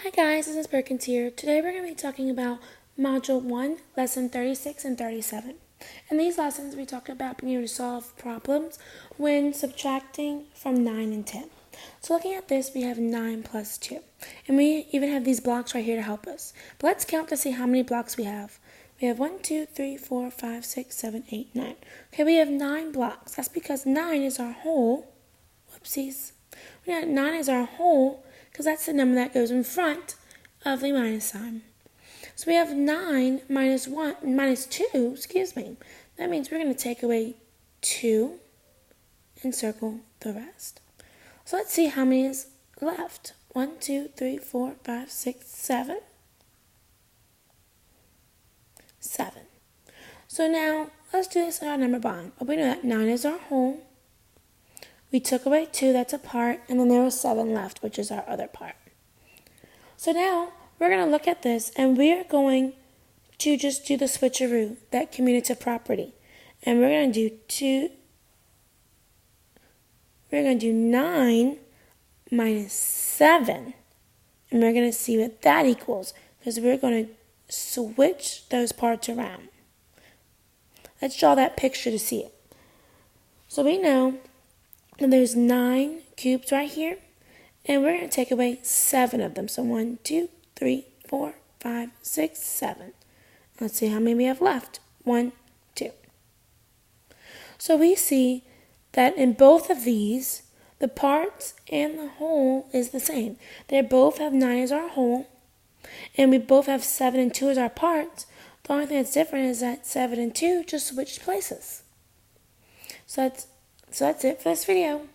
Hi guys, this is Perkins here. Today we're going to be talking about Module 1, Lesson 36 and 37. In these lessons we talked about being able to solve problems when subtracting from 9 and 10. So looking at this, we have 9 plus 2. And we even have these blocks right here to help us. But let's count to see how many blocks we have. We have 1, 2, 3, 4, 5, 6, 7, 8, 9. Okay, we have 9 blocks. That's because 9 is our whole. Whoopsies. 9 is our whole because that's the number that goes in front of the minus sign. So we have 9 minus 2, excuse me. That means we're going to take away 2 and circle the rest. So let's see how many is left. 1, 2, 3, 4, 5, 6, 7. 7. So now let's do this in our number bond. We know that 9 is our whole. We took away 2, that's a part, and then there was 7 left, which is our other part. So now we're going to look at this, and we are going to just do the switcheroo, that commutative property. And we're going to do 9 minus 7, and we're going to see what that equals, because we're going to switch those parts around. Let's draw that picture to see it. So we know and there's 9 cubes right here, and we're going to take away 7 of them. So 1, 2, 3, 4, 5, 6, 7. Let's see how many we have left. 1, 2. So we see that in both of these, the parts and the whole is the same. They both have 9 as our whole, and we both have 7 and 2 as our parts. The only thing that's different is that 7 and 2 just switched places. So that's it for this video.